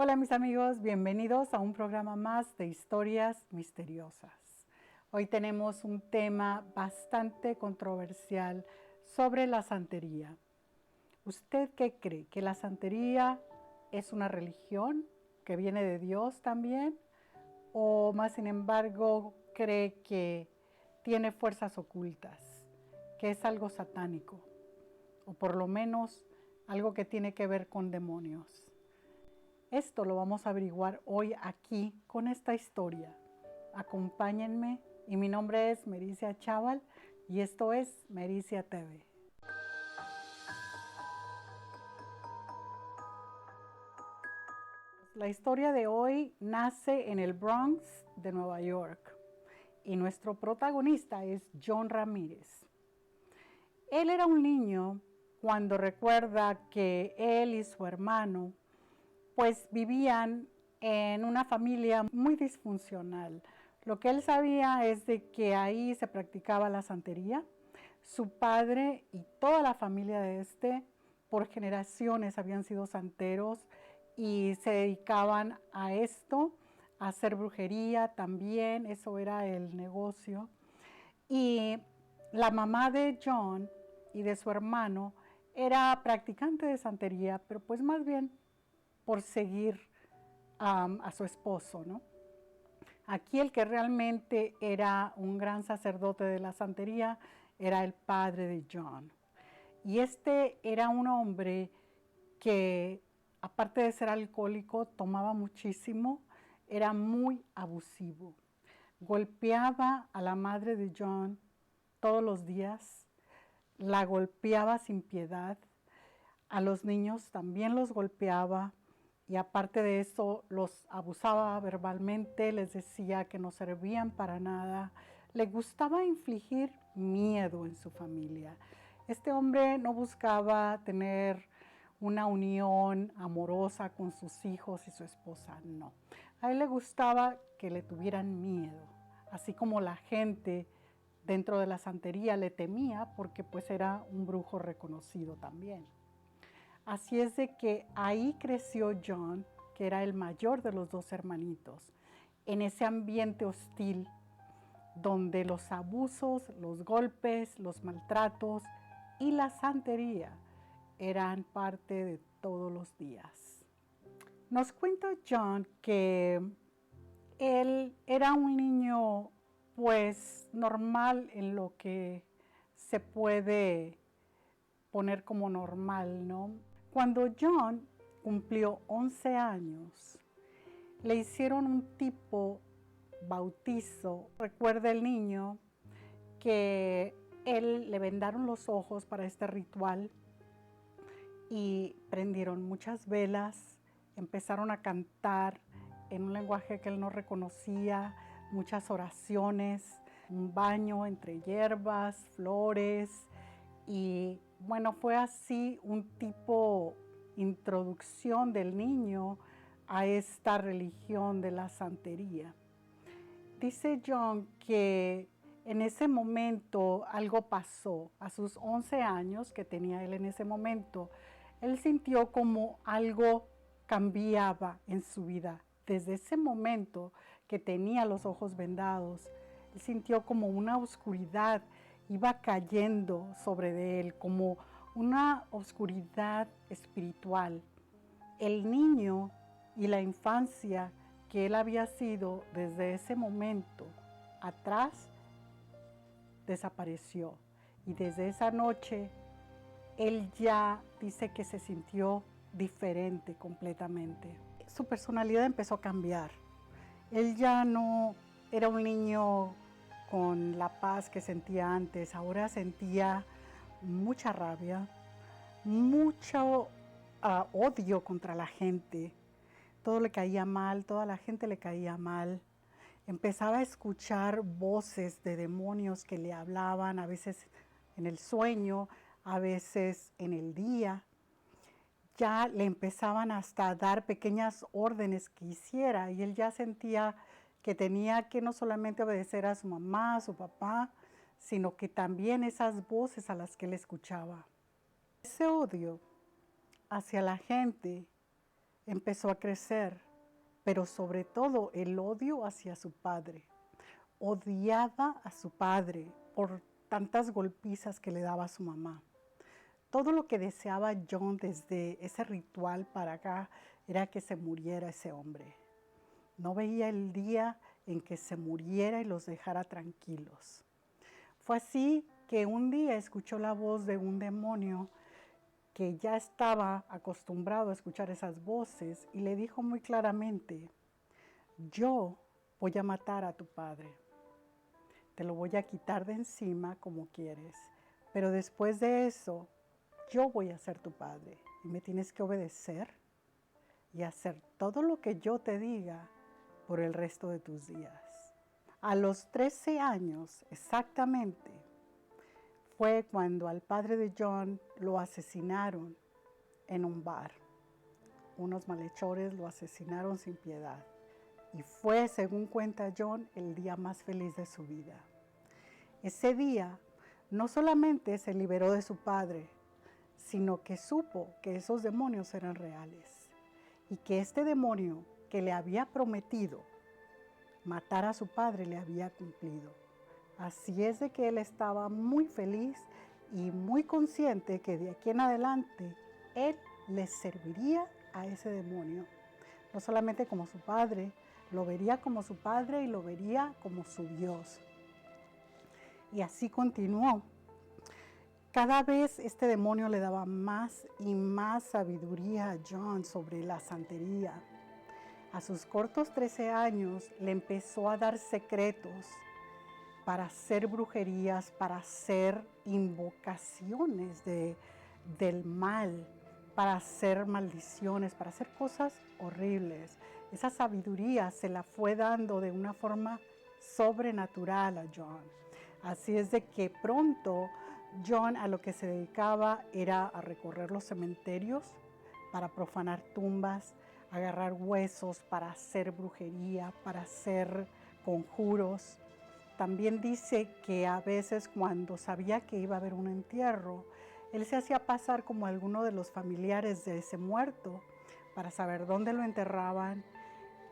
Hola mis amigos, bienvenidos a un programa más de historias misteriosas. Hoy tenemos un tema bastante controversial sobre la santería. ¿Usted qué cree? ¿Que la santería es una religión que viene de Dios también? ¿O más sin embargo cree que tiene fuerzas ocultas, que es algo satánico? O por lo menos algo que tiene que ver con demonios. Esto lo vamos a averiguar hoy aquí con esta historia. Acompáñenme y mi nombre es Mericia Chaval y esto es Mericia TV. La historia de hoy nace en el Bronx de Nueva York y nuestro protagonista es John Ramírez. Él era un niño cuando recuerda que él y su hermano pues vivían en una familia muy disfuncional. Lo que él sabía es de que ahí se practicaba la santería. Su padre y toda la familia de por generaciones habían sido santeros y se dedicaban a esto, a hacer brujería también, eso era el negocio. Y la mamá de John y de su hermano era practicante de santería, pero pues más bien por seguir a su esposo, ¿no? Aquí el que realmente era un gran sacerdote de la santería era el padre de John. Y este era un hombre que, aparte de ser alcohólico, tomaba muchísimo, era muy abusivo. Golpeaba a la madre de John todos los días, la golpeaba sin piedad, a los niños también los golpeaba y aparte de eso los abusaba verbalmente, les decía que no servían para nada. Le gustaba infligir miedo en su familia. Este hombre no buscaba tener una unión amorosa con sus hijos y su esposa, no. A él le gustaba que le tuvieran miedo, así como la gente dentro de la santería le temía porque pues era un brujo reconocido también. Así es de que ahí creció John, que era el mayor de los dos hermanitos, en ese ambiente hostil donde los abusos, los golpes, los maltratos y la santería eran parte de todos los días. Nos cuenta John que él era un niño pues normal en lo que se puede poner como normal, ¿no? Cuando John cumplió 11 años, le hicieron un tipo bautizo. Recuerda el niño que él le vendaron los ojos para este ritual y prendieron muchas velas, empezaron a cantar en un lenguaje que él no reconocía, muchas oraciones, un baño entre hierbas, flores y bueno, fue así un tipo introducción del niño a esta religión de la santería. Dice John que en ese momento algo pasó, a sus 11 años que tenía él en ese momento, él sintió como algo cambiaba en su vida. Desde ese momento que tenía los ojos vendados, él sintió como una oscuridad iba cayendo sobre de él, como una oscuridad espiritual. El niño y la infancia que él había sido desde ese momento atrás desapareció. Y desde esa noche él ya dice que se sintió diferente completamente. Su personalidad empezó a cambiar. Él ya no era un niño con la paz que sentía antes, ahora sentía mucha rabia, mucho odio contra la gente. Todo le caía mal, toda la gente le caía mal. Empezaba a escuchar voces de demonios que le hablaban, a veces en el sueño, a veces en el día. Ya le empezaban hasta a dar pequeñas órdenes que hiciera y él ya sentía que tenía que no solamente obedecer a su mamá, a su papá, sino que también esas voces a las que él escuchaba. Ese odio hacia la gente empezó a crecer, pero sobre todo el odio hacia su padre. Odiaba a su padre por tantas golpizas que le daba a su mamá. Todo lo que deseaba John desde ese ritual para acá era que se muriera ese hombre. No veía el día en que se muriera y los dejara tranquilos. Fue así que un día escuchó la voz de un demonio que ya estaba acostumbrado a escuchar esas voces y le dijo muy claramente: yo voy a matar a tu padre. Te lo voy a quitar de encima como quieres, pero después de eso, yo voy a ser tu padre y me tienes que obedecer y hacer todo lo que yo te diga por el resto de tus días. A los 13 años exactamente fue cuando al padre de John lo asesinaron en un bar. Unos malhechores lo asesinaron sin piedad. Y fue, según cuenta John, el día más feliz de su vida. Ese día no solamente se liberó de su padre, sino que supo que esos demonios eran reales y que este demonio que le había prometido matar a su padre le había cumplido. Así es de que él estaba muy feliz y muy consciente que de aquí en adelante él le serviría a ese demonio. No solamente como su padre, lo vería como su padre y lo vería como su Dios. Y así continuó. Cada vez este demonio le daba más y más sabiduría a John sobre la santería. A sus cortos 13 años le empezó a dar secretos para hacer brujerías, para hacer invocaciones del mal, para hacer maldiciones, para hacer cosas horribles. Esa sabiduría se la fue dando de una forma sobrenatural a John. Así es de que pronto John a lo que se dedicaba era a recorrer los cementerios para profanar tumbas, agarrar huesos para hacer brujería, para hacer conjuros. También dice que a veces cuando sabía que iba a haber un entierro, él se hacía pasar como alguno de los familiares de ese muerto para saber dónde lo enterraban,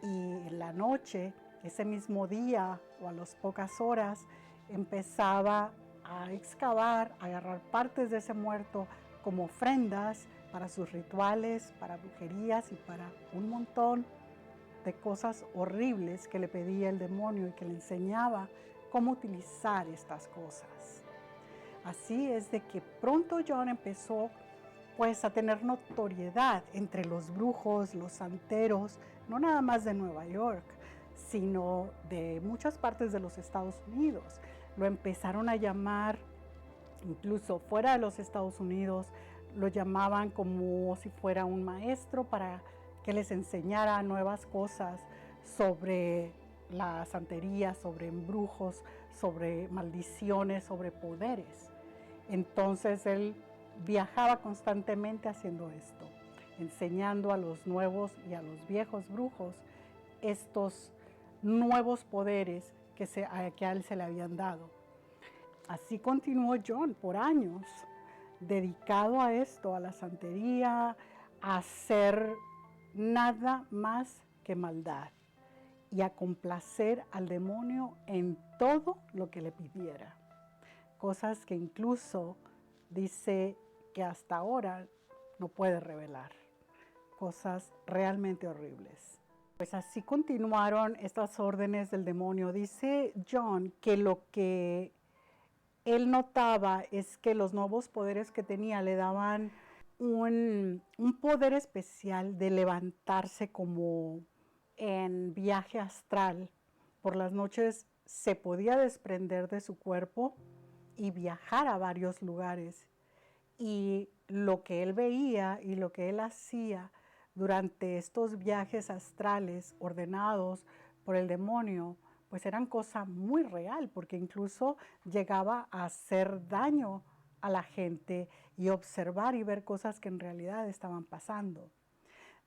y en la noche, ese mismo día o a las pocas horas, empezaba a excavar, a agarrar partes de ese muerto como ofrendas para sus rituales, para brujerías y para un montón de cosas horribles que le pedía el demonio y que le enseñaba cómo utilizar estas cosas. Así es de que pronto John empezó pues a tener notoriedad entre los brujos, los santeros, no nada más de Nueva York, sino de muchas partes de los Estados Unidos. Lo empezaron a llamar, incluso fuera de los Estados Unidos, lo llamaban como si fuera un maestro para que les enseñara nuevas cosas sobre la santería, sobre embrujos, sobre maldiciones, sobre poderes. Entonces él viajaba constantemente haciendo esto, enseñando a los nuevos y a los viejos brujos estos nuevos poderes que a él se le habían dado. Así continuó John por años, dedicado a esto, a la santería, a hacer nada más que maldad y a complacer al demonio en todo lo que le pidiera. Cosas que incluso dice que hasta ahora no puede revelar. Cosas realmente horribles. Pues así continuaron estas órdenes del demonio. Dice John que lo que él notaba es que los nuevos poderes que tenía le daban un poder especial de levantarse como en viaje astral. Por las noches se podía desprender de su cuerpo y viajar a varios lugares. Y lo que él veía y lo que él hacía durante estos viajes astrales ordenados por el demonio, pues eran cosa muy real, porque incluso llegaba a hacer daño a la gente y observar y ver cosas que en realidad estaban pasando.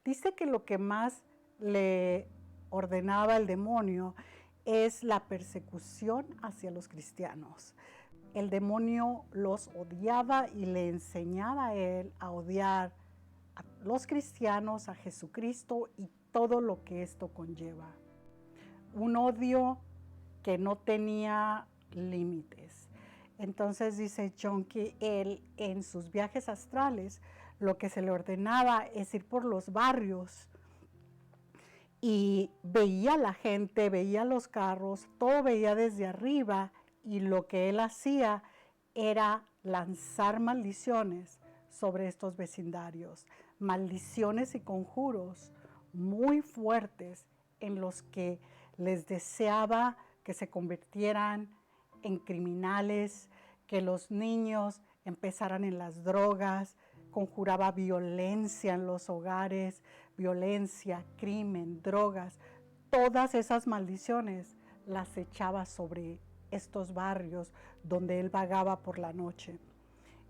Dice que lo que más le ordenaba el demonio es la persecución hacia los cristianos. El demonio los odiaba y le enseñaba a él a odiar a los cristianos, a Jesucristo y todo lo que esto conlleva. Un odio que no tenía límites. Entonces dice John que él en sus viajes astrales lo que se le ordenaba es ir por los barrios y veía a la gente, veía los carros, todo veía desde arriba y lo que él hacía era lanzar maldiciones sobre estos vecindarios, maldiciones y conjuros muy fuertes en los que les deseaba que se convirtieran en criminales, que los niños empezaran en las drogas, conjuraba violencia en los hogares, violencia, crimen, drogas. Todas esas maldiciones las echaba sobre estos barrios donde él vagaba por la noche.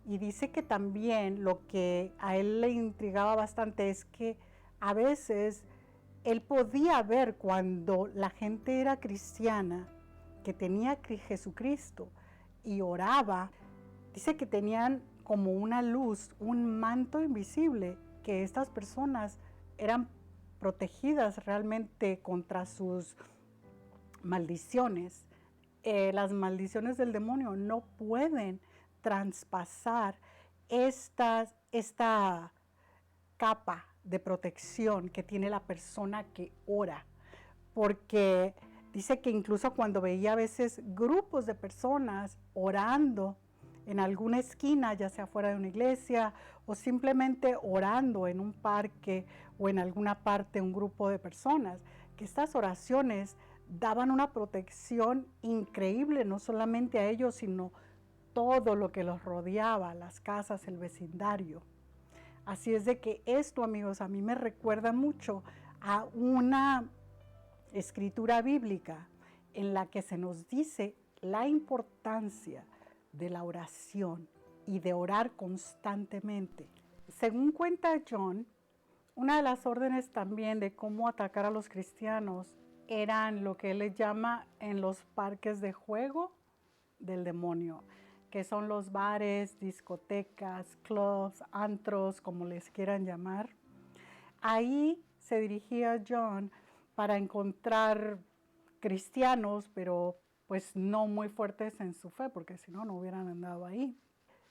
Y dice que también lo que a él le intrigaba bastante es que a veces él podía ver cuando la gente era cristiana, que tenía Jesucristo y oraba. Dice que tenían como una luz, un manto invisible, que estas personas eran protegidas realmente contra sus maldiciones. Las maldiciones del demonio no pueden traspasar esta capa de protección que tiene la persona que ora, porque dice que incluso cuando veía a veces grupos de personas orando en alguna esquina, ya sea fuera de una iglesia o simplemente orando en un parque o en alguna parte, un grupo de personas, que estas oraciones daban una protección increíble, no solamente a ellos, sino todo lo que los rodeaba, las casas, el vecindario. Así es de que esto, amigos, a mí me recuerda mucho a una escritura bíblica en la que se nos dice la importancia de la oración y de orar constantemente. Según cuenta John, una de las órdenes también de cómo atacar a los cristianos eran lo que él les llama en los parques de juego del demonio, que son los bares, discotecas, clubs, antros, como les quieran llamar. Ahí se dirigía John para encontrar cristianos, pero pues no muy fuertes en su fe, porque si no, no hubieran andado ahí,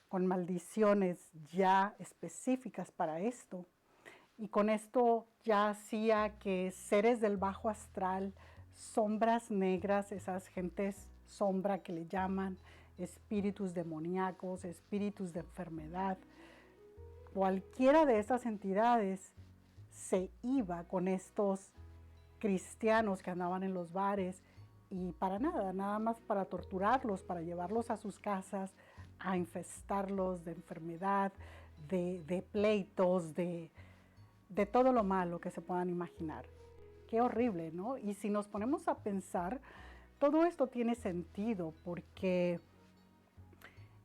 con maldiciones ya específicas para esto. Y con esto ya hacía que seres del bajo astral, sombras negras, esas gentes sombra que le llaman, espíritus demoníacos, espíritus de enfermedad, cualquiera de estas entidades se iba con estos cristianos que andaban en los bares y para nada, nada más para torturarlos, para llevarlos a sus casas, a infestarlos de enfermedad, de pleitos, de todo lo malo que se puedan imaginar. Qué horrible, ¿no? Y si nos ponemos a pensar, todo esto tiene sentido porque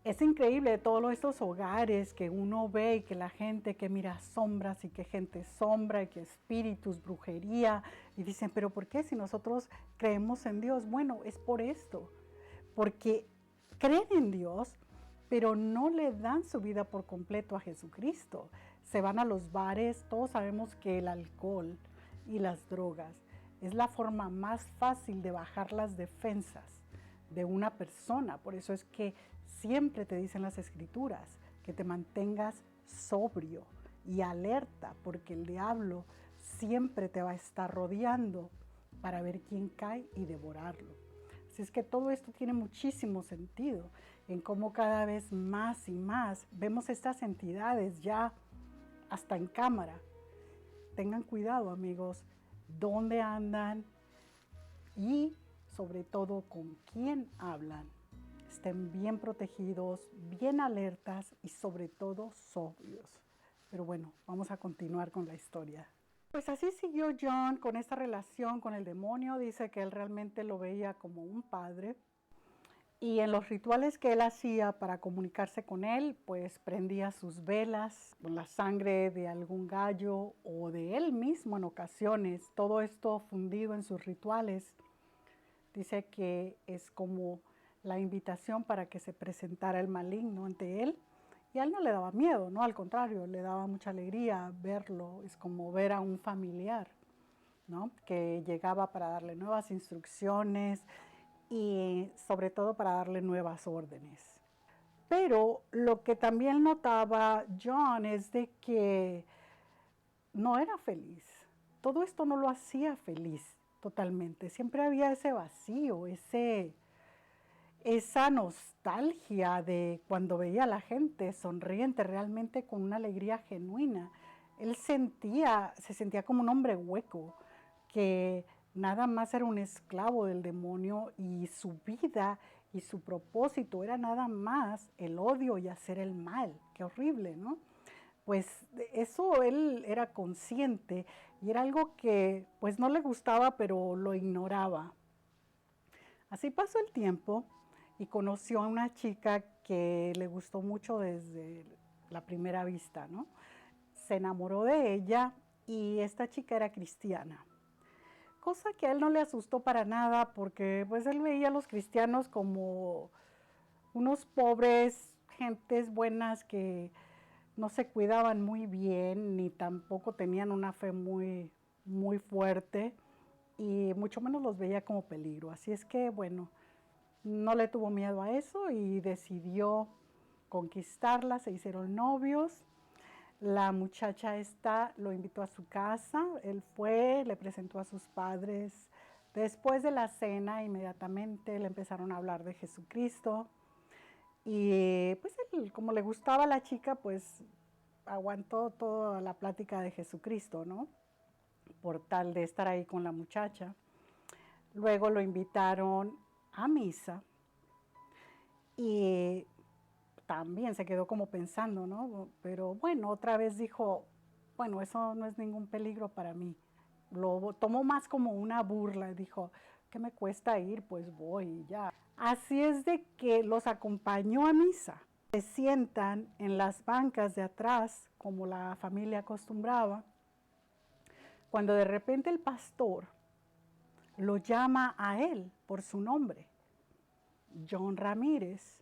es increíble todos estos hogares que uno ve y que la gente que mira sombras y que gente sombra y que espíritus, brujería, y dicen, pero ¿por qué si nosotros creemos en Dios? Bueno, es por esto, porque creen en Dios, pero no le dan su vida por completo a Jesucristo. Se van a los bares, todos sabemos que el alcohol y las drogas es la forma más fácil de bajar las defensas de una persona. Por eso es que siempre te dicen las escrituras que te mantengas sobrio y alerta, porque el diablo siempre te va a estar rodeando para ver quién cae y devorarlo. Así es que todo esto tiene muchísimo sentido en cómo cada vez más y más vemos estas entidades ya hasta en cámara. Tengan cuidado, amigos, dónde andan y sobre todo con quién hablan. Estén bien protegidos, bien alertas y sobre todo sobrios. Pero bueno, vamos a continuar con la historia. Pues así siguió John con esta relación con el demonio. Dice que él realmente lo veía como un padre. Y en los rituales que él hacía para comunicarse con él, pues prendía sus velas con la sangre de algún gallo o de él mismo en ocasiones. Todo esto fundido en sus rituales. Dice que es como la invitación para que se presentara el maligno ante él Y a él no le daba miedo, ¿no? Al contrario, le daba mucha alegría verlo. Es como ver a un familiar, ¿no? Que llegaba para darle nuevas instrucciones y sobre todo para darle nuevas órdenes. Pero lo que también notaba John es de que no era feliz. Todo esto no lo hacía feliz totalmente. Siempre había ese vacío, esa nostalgia de cuando veía a la gente sonriente, realmente con una alegría genuina. Él se sentía como un hombre hueco, que nada más era un esclavo del demonio y su vida y su propósito era nada más el odio y hacer el mal. Qué horrible, ¿no? Pues eso él era consciente y era algo que pues no le gustaba, pero lo ignoraba. Así pasó el tiempo y conoció a una chica que le gustó mucho desde la primera vista, ¿no? Se enamoró de ella y esta chica era cristiana. Cosa que a él no le asustó para nada porque pues él veía a los cristianos como unos pobres, gentes buenas que no se cuidaban muy bien ni tampoco tenían una fe muy fuerte y mucho menos los veía como peligro. Así es que, bueno, no le tuvo miedo a eso y decidió conquistarla, se hicieron novios. La muchacha esta lo invitó a su casa, él fue, le presentó a sus padres. Después de la cena, inmediatamente le empezaron a hablar de Jesucristo. Y pues él, como le gustaba a la chica, pues aguantó toda la plática de Jesucristo, ¿no? Por tal de estar ahí con la muchacha. Luego lo invitaron a misa y también se quedó como pensando, ¿no? Pero bueno, otra vez dijo, bueno, eso no es ningún peligro para mí. Lo tomó más como una burla, dijo, ¿qué me cuesta ir? Pues voy y ya. Así es de que los acompañó a misa. Se sientan en las bancas de atrás, como la familia acostumbraba, cuando de repente el pastor lo llama a él por su nombre, John Ramírez.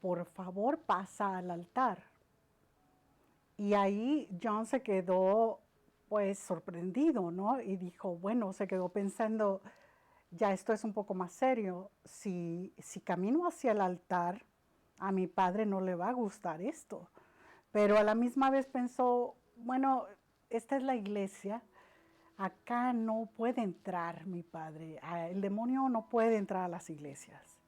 Por favor, pasa al altar. Y ahí John se quedó pues sorprendido, ¿no? Y dijo, bueno, se quedó pensando, ya esto es un poco más serio. Si camino hacia el altar, a mi padre no le va a gustar esto. Pero a la misma vez pensó, bueno, esta es la iglesia, acá no puede entrar mi padre, el demonio no puede entrar a las iglesias.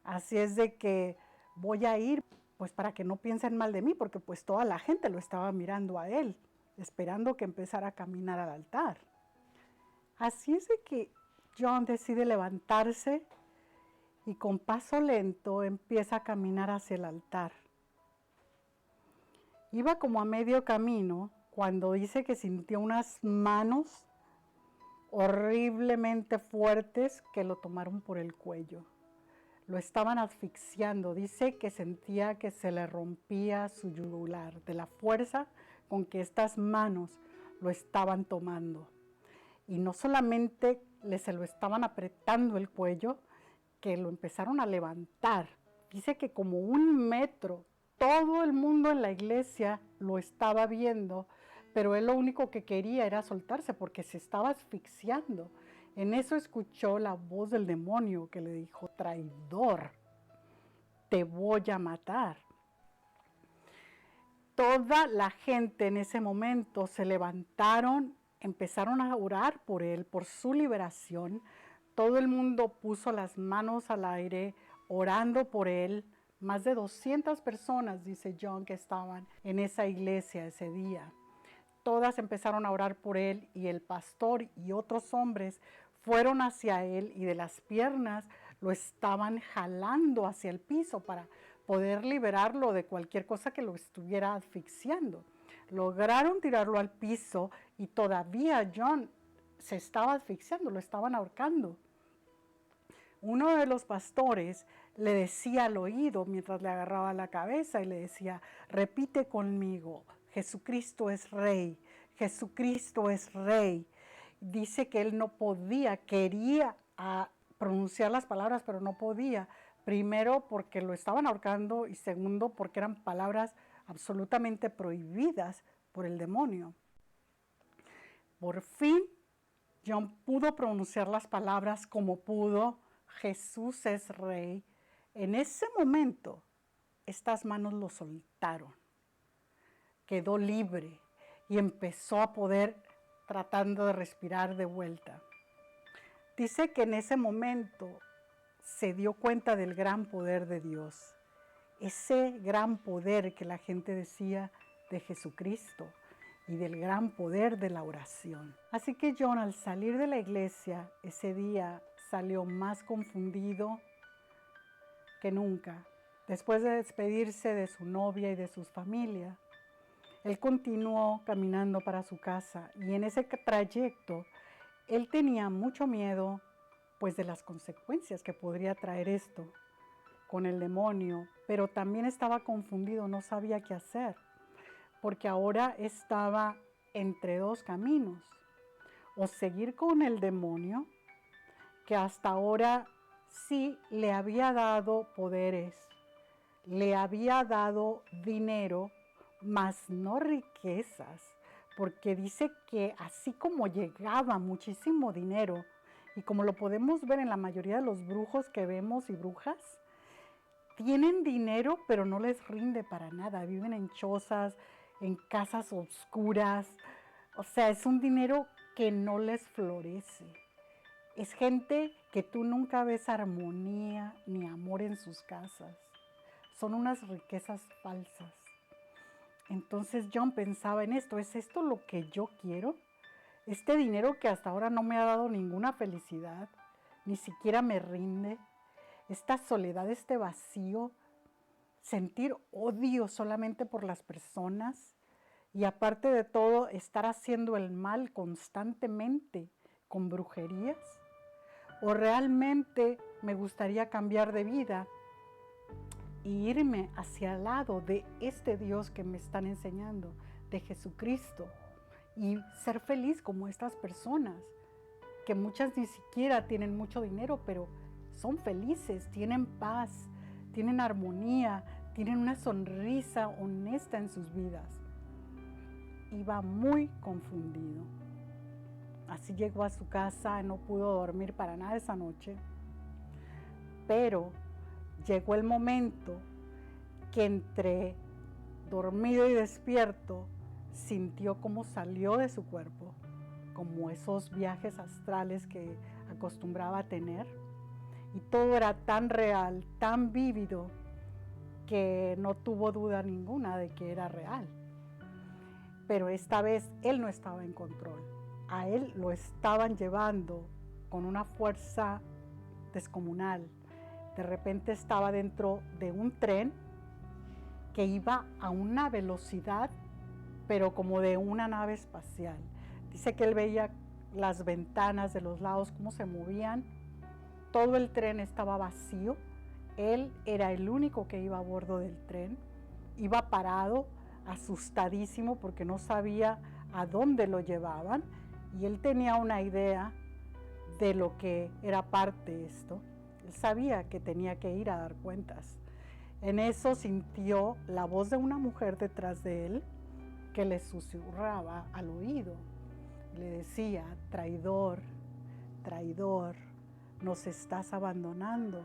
Así es de que voy a ir pues para que no piensen mal de mí, porque pues toda la gente lo estaba mirando a él, esperando que empezara a caminar al altar. Así es de que John decide levantarse y con paso lento empieza a caminar hacia el altar. Iba como a medio camino cuando dice que sintió unas manos horriblemente fuertes que lo tomaron por el cuello. Lo estaban asfixiando. Dice que sentía que se le rompía su yugular de la fuerza con que estas manos lo estaban tomando. Y no solamente se lo estaban apretando el cuello, que lo empezaron a levantar. Dice que como 1 metro, todo el mundo en la iglesia lo estaba viendo, pero él lo único que quería era soltarse porque se estaba asfixiando. En eso escuchó la voz del demonio que le dijo, traidor, te voy a matar. Toda la gente en ese momento se levantaron, empezaron a orar por él, por su liberación. Todo el mundo puso las manos al aire, orando por él. Más de 200 personas, dice John, que estaban en esa iglesia ese día. Todas empezaron a orar por él y el pastor y otros hombres fueron hacia él y de las piernas lo estaban jalando hacia el piso para poder liberarlo de cualquier cosa que lo estuviera asfixiando. Lograron tirarlo al piso y todavía John se estaba asfixiando, lo estaban ahorcando. Uno de los pastores le decía al oído mientras le agarraba la cabeza y le decía, repite conmigo, Jesucristo es Rey, Jesucristo es Rey. Dice que él no podía, quería pronunciar las palabras, pero no podía, Primero, porque lo estaban ahorcando y segundo, porque eran palabras absolutamente prohibidas por el demonio. Por fin, John pudo pronunciar las palabras como pudo. Jesús es rey. En ese momento, estas manos lo soltaron. Quedó libre y empezó a poder tratando de respirar de vuelta. Dice que en ese momento se dio cuenta del gran poder de Dios. Ese gran poder que la gente decía de Jesucristo y del gran poder de la oración. Así que John, al salir de la iglesia ese día, salió más confundido que nunca. Después de despedirse de su novia y de su familia, él continuó caminando para su casa y en ese trayecto él tenía mucho miedo pues de las consecuencias que podría traer esto con el demonio, pero también estaba confundido, no sabía qué hacer, porque ahora estaba entre dos caminos, o seguir con el demonio, que hasta ahora sí le había dado poderes, le había dado dinero, mas no riquezas, porque dice que así como llegaba muchísimo dinero, y como lo podemos ver en la mayoría de los brujos que vemos y brujas, tienen dinero pero no les rinde para nada, viven en chozas, en casas oscuras, o sea, es un dinero que no les florece. Es gente que tú nunca ves armonía ni amor en sus casas. Son unas riquezas falsas. Entonces John pensaba en esto, ¿es esto lo que yo quiero? Este dinero que hasta ahora no me ha dado ninguna felicidad, ni siquiera me rinde. Esta soledad, este vacío, sentir odio solamente por las personas y aparte de todo estar haciendo el mal constantemente con brujerías. ¿O realmente me gustaría cambiar de vida y irme hacia el lado de este Dios que me están enseñando, de Jesucristo, y ser feliz como estas personas, que muchas ni siquiera tienen mucho dinero, pero son felices, tienen paz, tienen armonía, tienen una sonrisa honesta en sus vidas? Iba muy confundido. Así llegó a su casa, no pudo dormir para nada esa noche, pero llegó el momento que entre dormido y despierto sintió cómo salió de su cuerpo, como esos viajes astrales que acostumbraba a tener, y todo era tan real, tan vívido, que no tuvo duda ninguna de que era real. Pero esta vez él no estaba en control, a él lo estaban llevando con una fuerza descomunal. De repente estaba dentro de un tren que iba a una velocidad, pero como de una nave espacial. Dice que él veía las ventanas de los lados, cómo se movían. Todo el tren estaba vacío. Él era el único que iba a bordo del tren. Iba parado, asustadísimo, porque no sabía a dónde lo llevaban. Y él tenía una idea de lo que era parte de esto. Él sabía que tenía que ir a dar cuentas. En eso sintió la voz de una mujer detrás de él que le susurraba al oído. Le decía: traidor, traidor, nos estás abandonando,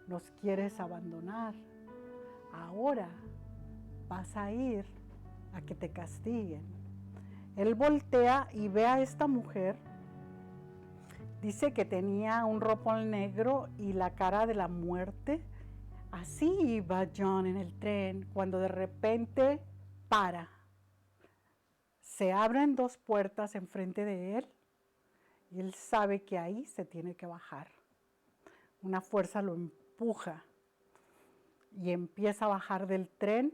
nos quieres abandonar. Ahora vas a ir a que te castiguen. Él voltea y ve a esta mujer. Dice que tenía un ropón negro y la cara de la muerte. Así iba John en el tren cuando de repente para. Se abren dos puertas enfrente de él y él sabe que ahí se tiene que bajar. Una fuerza lo empuja y empieza a bajar del tren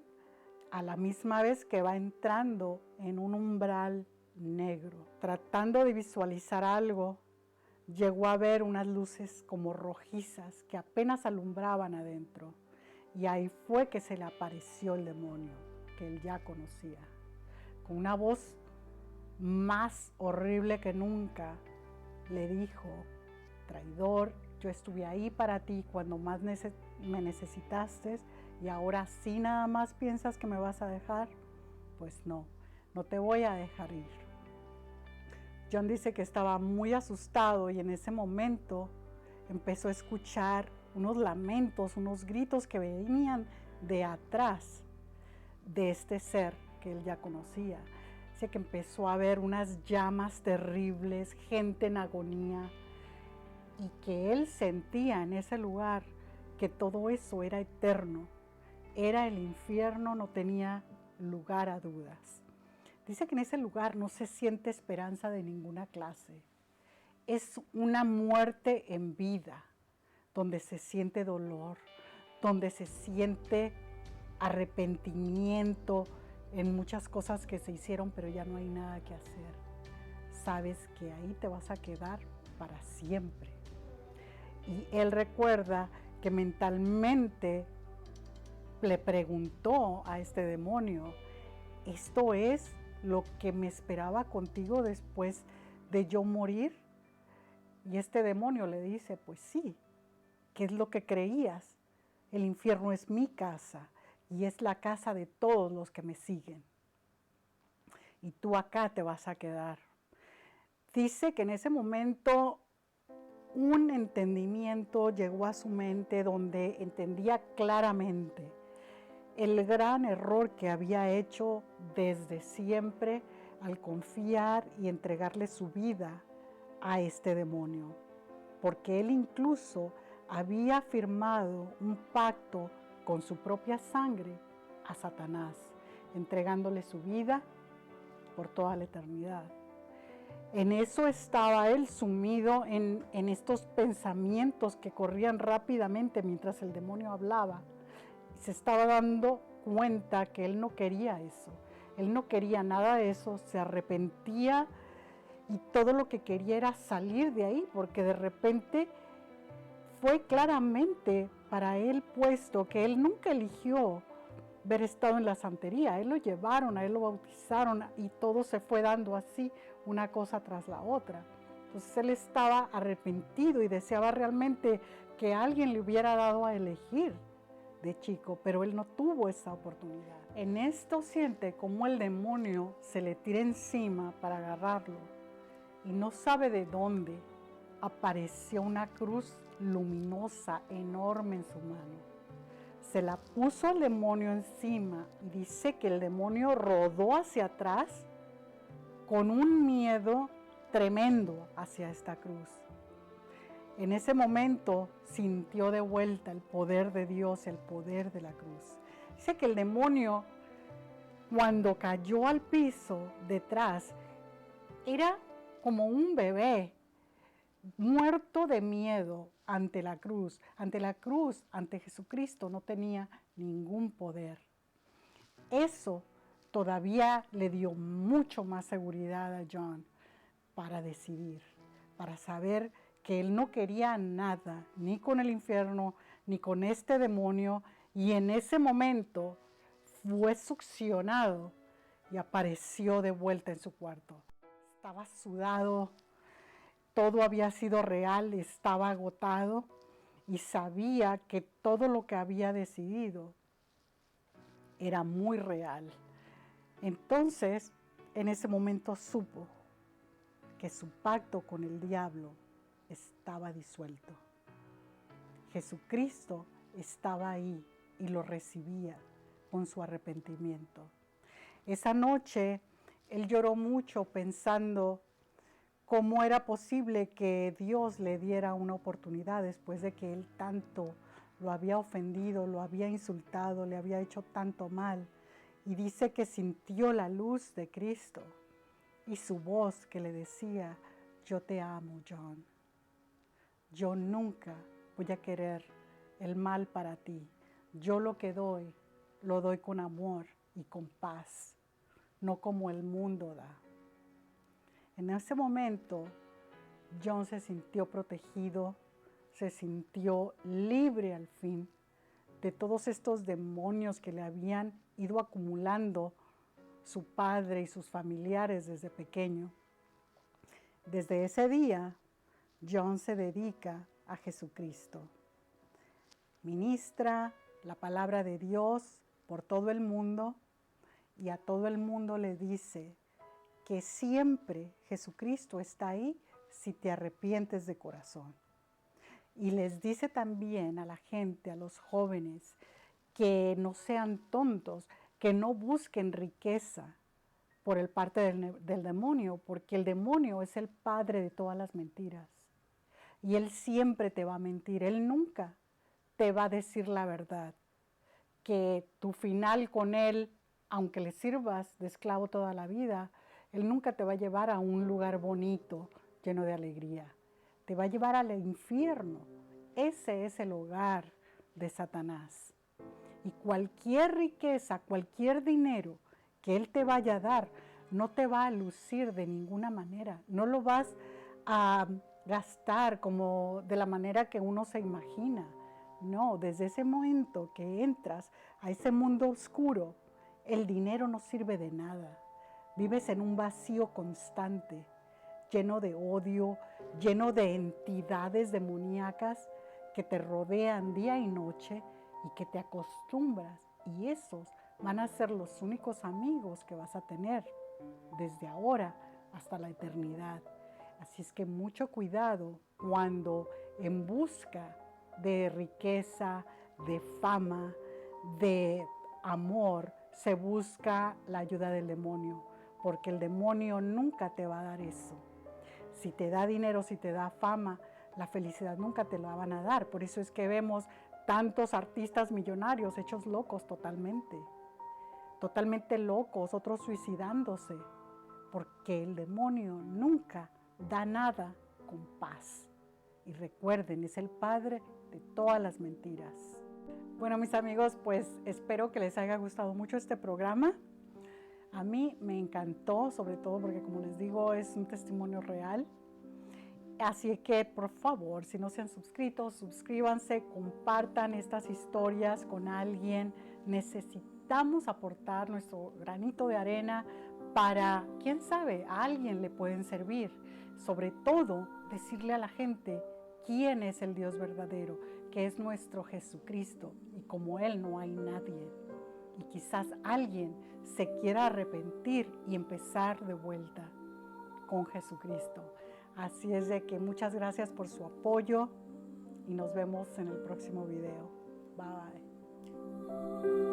a la misma vez que va entrando en un umbral negro. Tratando de visualizar algo, llegó a ver unas luces como rojizas que apenas alumbraban adentro. Y ahí fue que se le apareció el demonio que él ya conocía. Con una voz más horrible que nunca, le dijo: traidor, Yo estuve ahí para ti cuando más me necesitaste y ahora sí nada más piensas que me vas a dejar. Pues no, no te voy a dejar ir. John dice que estaba muy asustado y en ese momento empezó a escuchar unos lamentos, unos gritos que venían de atrás de este ser que él ya conocía. Dice que empezó a ver unas llamas terribles, gente en agonía, y que él sentía en ese lugar que todo eso era eterno, era el infierno, no tenía lugar a dudas. Dice que en ese lugar no se siente esperanza de ninguna clase. Es una muerte en vida, donde se siente dolor, donde se siente arrepentimiento en muchas cosas que se hicieron, pero ya no hay nada que hacer. Sabes que ahí te vas a quedar para siempre. Y él recuerda que mentalmente le preguntó a este demonio, ¿esto es lo que me esperaba contigo después de yo morir? Y este demonio le dice, pues sí, ¿qué es lo que creías? El infierno es mi casa y es la casa de todos los que me siguen. Y tú acá te vas a quedar. Dice que en ese momento un entendimiento llegó a su mente donde entendía claramente el gran error que había hecho desde siempre al confiar y entregarle su vida a este demonio, porque él incluso había firmado un pacto con su propia sangre a Satanás, entregándole su vida por toda la eternidad. En eso estaba él sumido en estos pensamientos que corrían rápidamente mientras el demonio hablaba. Se estaba dando cuenta que él no quería eso. Él no quería nada de eso, se arrepentía y todo lo que quería era salir de ahí, porque de repente fue claramente para él puesto que él nunca eligió haber estado en la santería. Él lo llevaron, a él lo bautizaron y todo se fue dando así, una cosa tras la otra. Entonces él estaba arrepentido y deseaba realmente que alguien le hubiera dado a elegir de chico, pero él no tuvo esa oportunidad. En esto siente como el demonio se le tira encima para agarrarlo y no sabe de dónde apareció una cruz luminosa, enorme en su mano. Se la puso el demonio encima y dice que el demonio rodó hacia atrás con un miedo tremendo hacia esta cruz. En ese momento sintió de vuelta el poder de Dios, el poder de la cruz. Dice que el demonio, cuando cayó al piso detrás, era como un bebé muerto de miedo ante la cruz. Ante la cruz, ante Jesucristo, no tenía ningún poder. Eso todavía le dio mucho más seguridad a John para decidir, para saber que él no quería nada, ni con el infierno, ni con este demonio, y en ese momento fue succionado y apareció de vuelta en su cuarto. Estaba sudado, todo había sido real, estaba agotado y sabía que todo lo que había decidido era muy real. Entonces, en ese momento supo que su pacto con el diablo estaba disuelto. Jesucristo estaba ahí y lo recibía con su arrepentimiento. Esa noche él lloró mucho pensando cómo era posible que Dios le diera una oportunidad después de que él tanto lo había ofendido, lo había insultado, le había hecho tanto mal. Y dice que sintió la luz de Cristo y su voz que le decía, yo te amo, John. Yo nunca voy a querer el mal para ti. Yo lo que doy, lo doy con amor y con paz, no como el mundo da. En ese momento, John se sintió protegido, se sintió libre al fin de todos estos demonios que le habían ido acumulando su padre y sus familiares desde pequeño. Desde ese día, John se dedica a Jesucristo. Ministra la palabra de Dios por todo el mundo y a todo el mundo le dice que siempre Jesucristo está ahí si te arrepientes de corazón. Y les dice también a la gente, a los jóvenes, que no sean tontos, que no busquen riqueza por el parte del demonio, porque el demonio es el padre de todas las mentiras. Y él siempre te va a mentir, él nunca te va a decir la verdad. Que tu final con él, aunque le sirvas de esclavo toda la vida, él nunca te va a llevar a un lugar bonito, lleno de alegría. Te va a llevar al infierno. Ese es el hogar de Satanás. Y cualquier riqueza, cualquier dinero que él te vaya a dar, no te va a lucir de ninguna manera. No lo vas a gastar como de la manera que uno se imagina. No, desde ese momento que entras a ese mundo oscuro, el dinero no sirve de nada. Vives en un vacío constante, lleno de odio, lleno de entidades demoníacas que te rodean día y noche y que te acostumbras. Y esos van a ser los únicos amigos que vas a tener desde ahora hasta la eternidad. Así es que mucho cuidado cuando en busca de riqueza, de fama, de amor, se busca la ayuda del demonio, porque el demonio nunca te va a dar eso. Si te da dinero, si te da fama, la felicidad nunca te la van a dar. Por eso es que vemos tantos artistas millonarios hechos locos totalmente locos, otros suicidándose, porque el demonio nunca da nada con paz. Y recuerden, es el padre de todas las mentiras. Bueno, mis amigos, pues espero que les haya gustado mucho este programa. A mí me encantó, sobre todo porque, como les digo, es un testimonio real. Así que, por favor, si no se han suscrito, suscríbanse, compartan estas historias con alguien. Necesitamos aportar nuestro granito de arena para, quién sabe, a alguien le pueden servir. Sobre todo, decirle a la gente quién es el Dios verdadero, que es nuestro Jesucristo, y como Él no hay nadie. Y quizás alguien se quiera arrepentir y empezar de vuelta con Jesucristo. Así es de que muchas gracias por su apoyo y nos vemos en el próximo video. Bye.